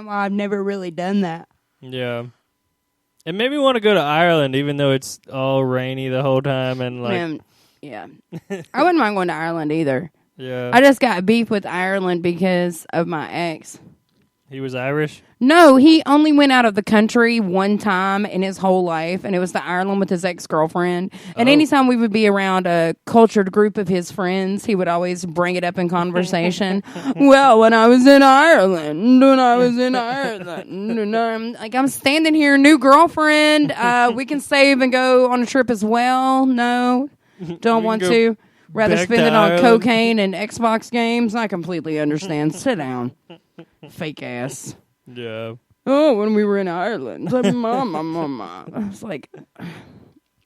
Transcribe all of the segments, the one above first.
why I've never really done that. Yeah. It made me want to go to Ireland, even though it's all rainy the whole time. And like, yeah. I wouldn't mind going to Ireland either. Yeah. I just got beef with Ireland because of my ex. He was Irish? No, he only went out of the country one time in his whole life, and it was to Ireland with his ex-girlfriend. And anytime we would be around a cultured group of his friends, he would always bring it up in conversation. Well, when I was in Ireland, like, I'm standing here, new girlfriend. We can save and go on a trip as well. No, don't want to. Rather spend it on cocaine and Xbox games. I completely understand. Sit down. Fake ass. Yeah. Oh, when we were in Ireland. Mama. It's like,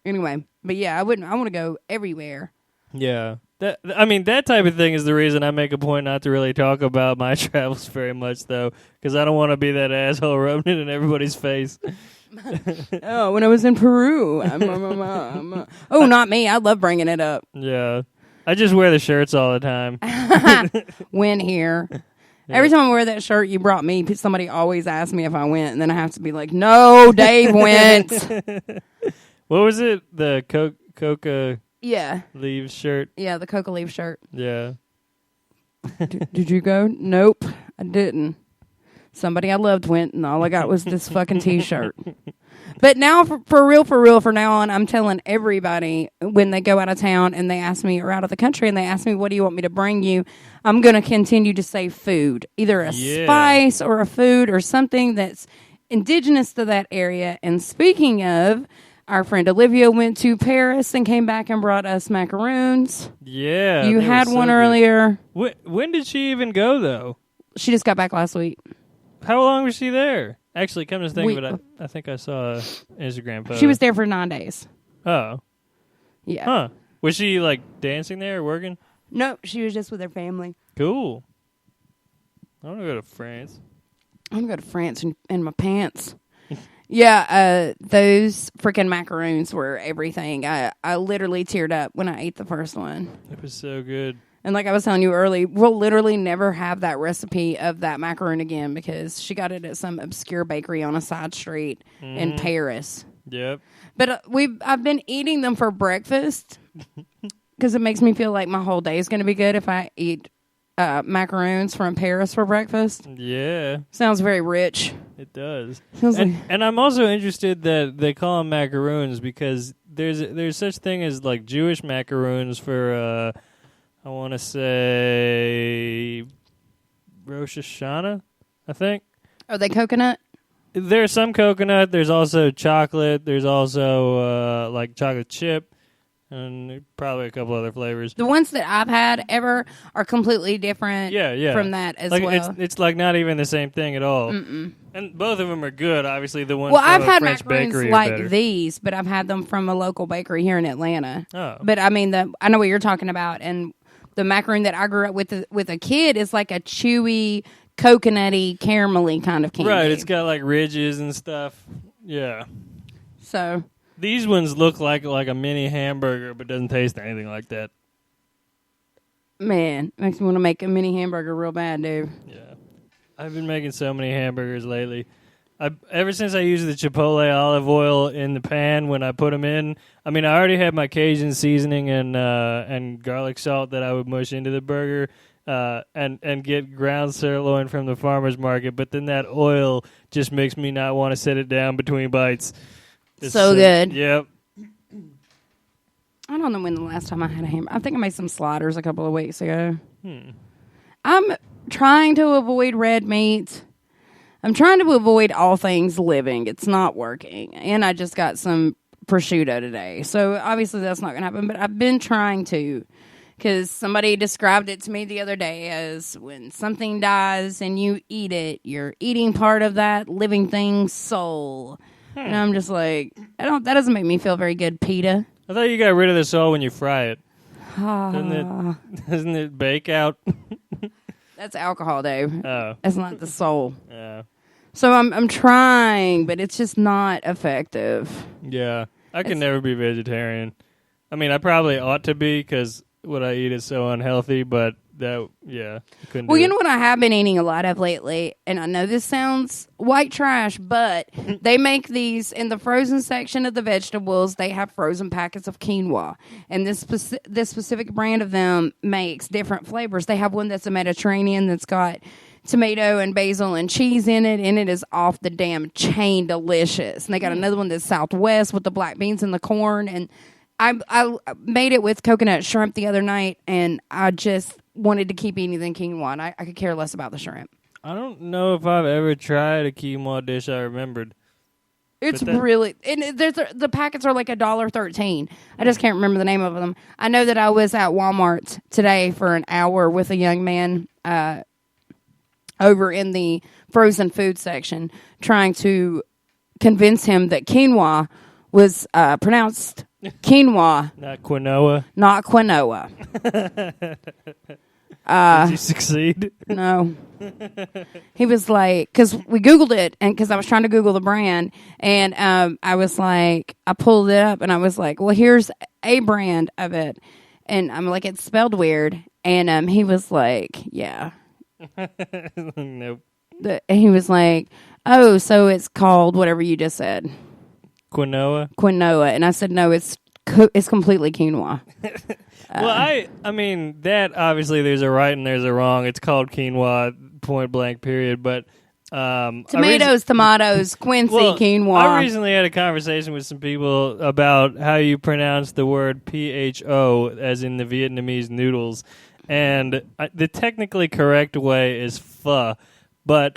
anyway. But yeah, I want to go everywhere. Yeah. That type of thing is the reason I make a point not to really talk about my travels very much, though, because I don't want to be that asshole rubbing it in everybody's face. Oh, when I was in Peru. Oh, not me. I love bringing it up. Yeah. I just wear the shirts all the time. Win here. Yeah. Every time I wear that shirt you brought me, somebody always asks me if I went, and then I have to be like, no, Dave went. What was it? The coca leaves shirt? Yeah, the coca leaf shirt. Yeah. Did you go? Nope, I didn't. Somebody I loved went, and all I got was this fucking T-shirt. But now, for real, from now on, I'm telling everybody when they go out of town and they ask me, or out of the country, and they ask me, what do you want me to bring you? I'm going to continue to say food. Either a spice or a food or something that's indigenous to that area. And speaking of, our friend Olivia went to Paris and came back and brought us macaroons. Yeah. You had one earlier. When did she even go, though? She just got back last week. How long was she there? Actually, come to think of it, I think I saw an Instagram photo. She was there for 9 days. Oh. Yeah. Huh. Was she, like, dancing there or working? No, she was just with her family. Cool. I want to go to France. I want to go to France in my pants. Yeah, those freaking macaroons were everything. I literally teared up when I ate the first one. It was so good. And like I was telling you early, we'll literally never have that recipe of that macaroon again because she got it at some obscure bakery on a side street in Paris. Yep. But I've been eating them for breakfast because it makes me feel like my whole day is going to be good if I eat macaroons from Paris for breakfast. Yeah. Sounds very rich. It does. And I'm also interested that they call them macaroons because there's such thing as like Jewish macaroons for I want to say Rosh Hashanah, I think. Are they coconut? There's some coconut. There's also chocolate. There's also like chocolate chip. And probably a couple other flavors. The ones that I've had ever are completely different from that as like, well. It's like not even the same thing at all. Mm-mm. And both of them are good. Obviously, the ones well, from I've had French macaroons bakery like these, but I've had them from a local bakery here in Atlanta. Oh. But I mean, I know what you're talking about. And the macaroon that I grew up with a kid is like a chewy, coconutty, caramelly kind of candy. Right. It's got like ridges and stuff. Yeah. So these ones look like a mini hamburger, but doesn't taste anything like that. Man, makes me want to make a mini hamburger real bad, dude. Yeah. I've been making so many hamburgers lately. Ever since I used the Chipotle olive oil in the pan when I put them in, I mean, I already had my Cajun seasoning and garlic salt that I would mush into the burger and get ground sirloin from the farmer's market, but then that oil just makes me not want to set it down between bites. It's so good. Yep. I don't know when the last time I had a hamburger. I think I made some sliders a couple of weeks ago. I'm trying to avoid red meat. I'm trying to avoid all things living. It's not working. And I just got some prosciutto today. So obviously that's not going to happen. But I've been trying to. Because somebody described it to me the other day as when something dies and you eat it, you're eating part of that living thing's soul. And I'm just like, that doesn't make me feel very good, PETA. I thought you got rid of the soul when you fry it. Doesn't it bake out? That's alcohol, Dave. Oh. That's not the soul. Yeah. So I'm trying, but it's just not effective. Yeah. I can never be vegetarian. I mean, I probably ought to be because what I eat is so unhealthy, but couldn't. Well, do you it. know what I have been eating a lot of lately, and I know this sounds white trash, but they make these in the frozen section of the vegetables. They have frozen packets of quinoa, and this specific brand of them makes different flavors. They have one that's a Mediterranean that's got tomato and basil and cheese in it, and it is off the damn chain delicious. And they got another one that's Southwest with the black beans and the corn, and I made it with coconut shrimp the other night, and I just wanted to keep eating the quinoa, and I could care less about the shrimp. I don't know if I've ever tried a quinoa dish I remembered. It's really, and the packets are like $1.13. I just can't remember the name of them. I know that I was at Walmart today for an hour with a young man over in the frozen food section, trying to convince him that quinoa was pronounced quinoa, not quinoa. Not quinoa. Did you succeed? No. He was like, because we Googled it, and because I was trying to Google the brand, and I was like, I pulled it up, and I was like, well, here's a brand of it, and I'm like, it's spelled weird, and he was like, yeah. Nope. He was like, oh, so it's called whatever you just said. Quinoa. And I said, no, it's completely quinoa. Well, I mean, that obviously there's a right and there's a wrong. It's called quinoa, point blank, period. But tomatoes, quincy, quinoa. I recently had a conversation with some people about how you pronounce the word PHO, as in the Vietnamese noodles. And the technically correct way is pho. But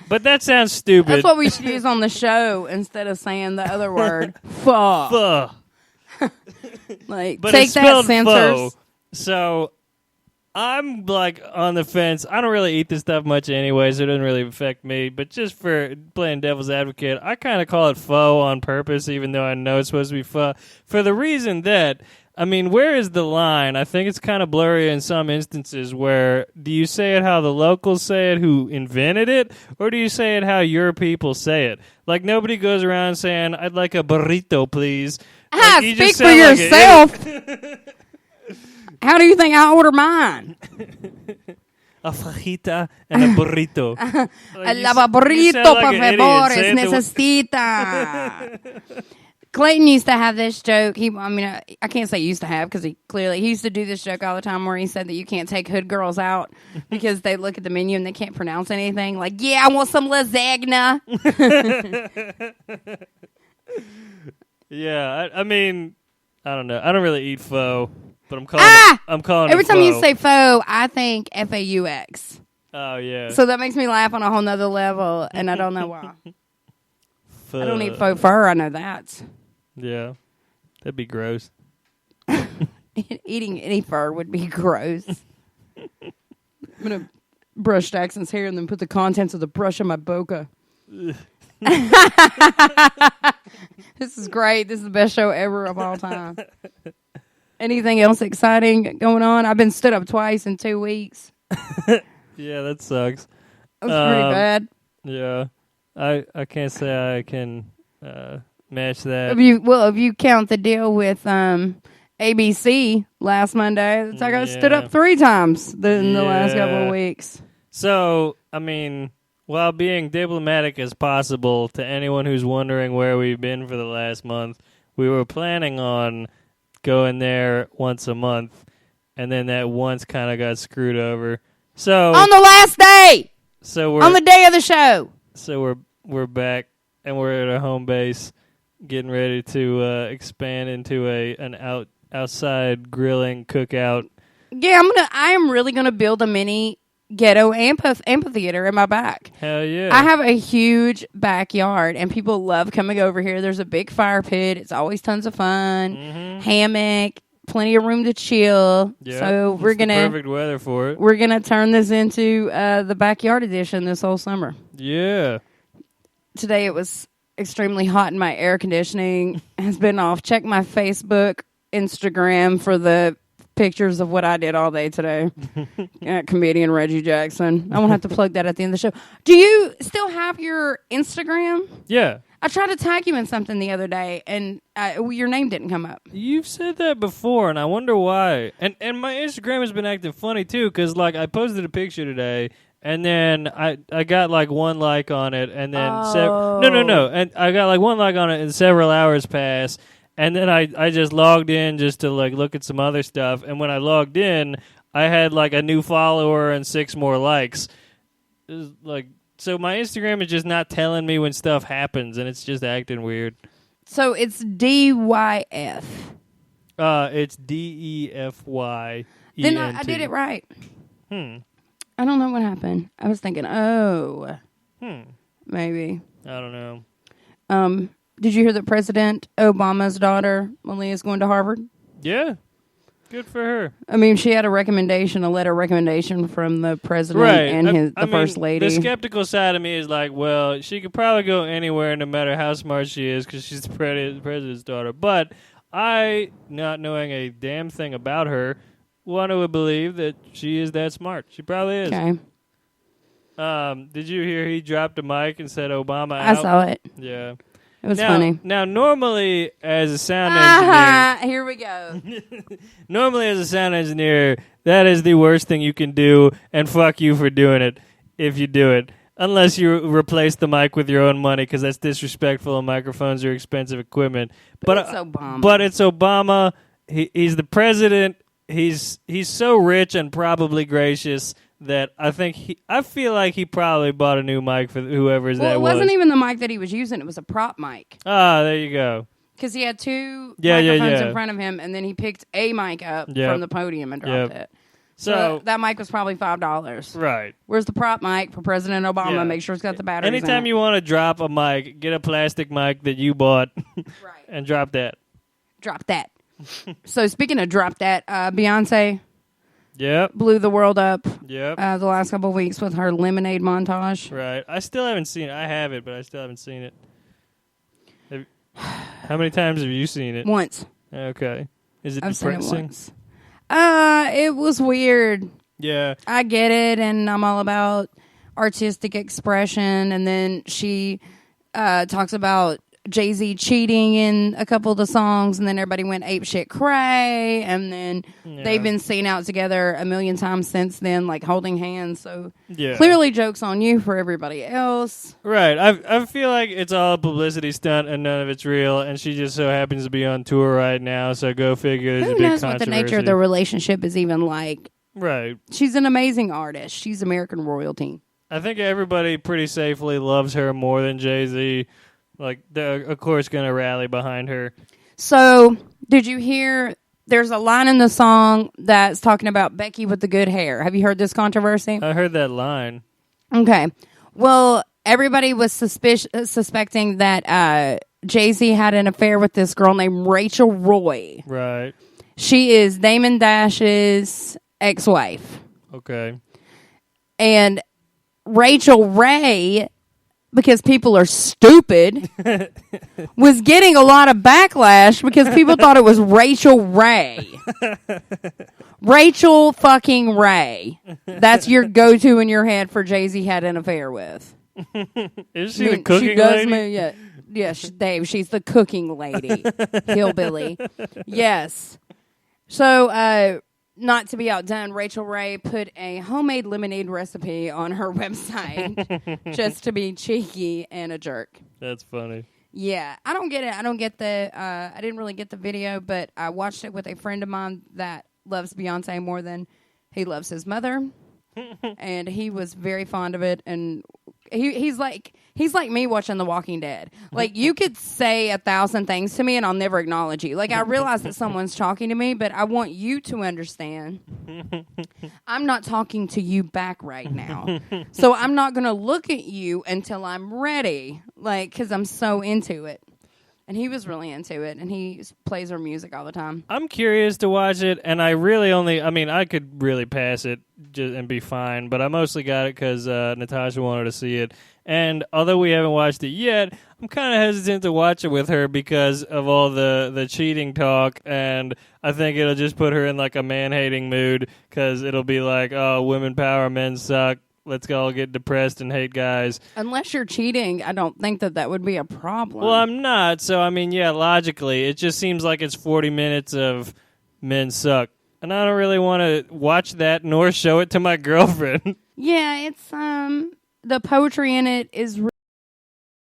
that sounds stupid. That's what we should use on the show instead of saying the other word. Pho. Pho. Like, but take it's that, spelled censors. pho. So I'm like on the fence. I don't really eat this stuff much anyway, so it doesn't really affect me. But just for playing devil's advocate, I kind of call it pho on purpose, even though I know it's supposed to be pho. For the reason that, I mean, where is the line? I think it's kind of blurry in some instances where do you say it how the locals say it who invented it, or do you say it how your people say it? Like, nobody goes around saying, I'd like a burrito, please. Like, you speak just for sound yourself. Like How do you think I order mine? a fajita and a burrito. La burrito, por favor, es necesita. Clayton used to have this joke. I can't say used to have because he used to do this joke all the time where he said that you can't take hood girls out because they look at the menu and they can't pronounce anything. Like, yeah, I want some lasagna. Yeah, I mean, I don't know. I don't really eat pho, but I'm calling Every it time pho. you say pho, I think FAUX. Oh, yeah. So that makes me laugh on a whole nother level, and I don't know why. Pho. I don't eat faux fur. I know that. Yeah, that'd be gross. Eating any fur would be gross. I'm going to brush Jackson's hair and then put the contents of the brush on my boca. This is great. This is the best show ever of all time. Anything else exciting going on? I've been stood up twice in 2 weeks. Yeah, that sucks. That's pretty bad. Yeah, I can't say I can match that. If you count the deal with ABC last Monday, it's like I stood up 3 times in the last couple of weeks. So, I mean, while being diplomatic as possible to anyone who's wondering where we've been for the last month, we were planning on going there once a month, and then that once kind of got screwed over. So on the last day, on the day of the show. So we're back, and we're at our home base, getting ready to expand into an outside grilling cookout. Yeah, I am really gonna build a mini ghetto amphitheater in my back. Hell yeah! I have a huge backyard, and people love coming over here. There's a big fire pit. It's always tons of fun. Mm-hmm. Hammock, plenty of room to chill. Yeah, so we're gonna perfect weather for it. We're gonna turn this into the backyard edition this whole summer. Yeah. Today it was extremely hot, and my air conditioning has been off. Check my Facebook, Instagram for the pictures of what I did all day today. Comedian Reggie Jackson. I won't have to plug that at the end of the show. Do you still have your Instagram? Yeah. I tried to tag you in something the other day, and your name didn't come up. You've said that before, and I wonder why. And my Instagram has been acting funny, too, because, like, I posted a picture today, and then I got, like, one like on it, and then... No. And I got, like, one like on it, and several hours passed, and then I just logged in just to, like, look at some other stuff, and when I logged in, I had, like, a new follower and 6 more likes. It was, like... So my Instagram is just not telling me when stuff happens, and it's just acting weird. So it's DYF. It's DEFY. Then I did it right. I don't know what happened. I was thinking, maybe. I don't know. Did you hear that President Obama's daughter, Malia, is going to Harvard? Yeah. Good for her. I mean, she had a letter recommendation from the president and the first lady. The skeptical side of me is like, well, she could probably go anywhere no matter how smart she is because she's the president's daughter. But I, not knowing a damn thing about her, want to believe that she is that smart. She probably is. Okay. Did you hear he dropped a mic and said Obama out? I saw it. Yeah. It was funny. Now, normally, as a sound engineer... Here we go. Normally, as a sound engineer, that is the worst thing you can do, and fuck you for doing it, if you do it. Unless you replace the mic with your own money, because that's disrespectful, and microphones are expensive equipment. But it's Obama. But it's Obama. He's the president. He's so rich and probably gracious that I feel like he probably bought a new mic for whoever's that was. Well, it wasn't even the mic that he was using. It was a prop mic. Ah, there you go. Because he had 2 microphones in front of him, and then he picked a mic up from the podium and dropped it. So that mic was probably $5. Right. Where's the prop mic for President Obama? Yeah. Make sure it's got the batteries Anytime you want to drop a mic, get a plastic mic that you bought and drop that. Drop that. So speaking of drop that, Beyonce... Yep. Blew the world up. Yep. The last couple of weeks with her Lemonade montage. Right. I still haven't seen it. I have it, but I still haven't seen it. How many times have you seen it? Once. Okay. Is it I've depressing? seen it once. It was weird. Yeah. I get it, and I'm all about artistic expression. And then she talks about Jay-Z cheating in a couple of the songs, and then everybody went apeshit cray, and then they've been seen out together a million times since then, like holding hands. So clearly joke's on you for everybody else. Right. I feel like it's all a publicity stunt and none of it's real, and she just so happens to be on tour right now, so go figure. There's Who a big knows what the nature of the relationship is even like. Right. She's an amazing artist. She's American royalty. I think everybody pretty safely loves her more than Jay-Z. Like, they're, of course, going to rally behind her. So, did you hear... There's a line in the song that's talking about Becky with the good hair. Have you heard this controversy? I heard that line. Okay. Well, everybody was suspecting that Jay-Z had an affair with this girl named Rachel Roy. Right. She is Damon Dash's ex-wife. Okay. And Rachel Ray... because people are stupid, was getting a lot of backlash because people thought it was Rachel Ray. Rachel fucking Ray. That's your go-to in your head for Jay-Z had an affair with. Is she the cooking lady? Dave, she's the cooking lady. Hillbilly. Yes. So, not to be outdone, Rachel Ray put a homemade lemonade recipe on her website just to be cheeky and a jerk. That's funny. Yeah, I don't get it. I don't get the. I didn't really get the video, but I watched it with a friend of mine that loves Beyonce more than he loves his mother, and he was very fond of it. And he's like me watching The Walking Dead. Like, you could say 1,000 things to me and I'll never acknowledge you. Like, I realize that someone's talking to me, but I want you to understand I'm not talking to you back right now. So I'm not going to look at you until I'm ready. Like, because I'm so into it. And he was really into it, and he plays her music all the time. I'm curious to watch it, and I really I could really pass it and be fine, but I mostly got it because Natasha wanted to see it. And although we haven't watched it yet, I'm kind of hesitant to watch it with her because of all the cheating talk, and I think it'll just put her in like a man-hating mood because it'll be like, oh, women power, men suck, let's all get depressed and hate guys. Unless you're cheating, I don't think that would be a problem. Well, I'm not. So, I mean, yeah, logically, it just seems like it's 40 minutes of men suck. And I don't really want to watch that nor show it to my girlfriend. Yeah, it's, the poetry in it is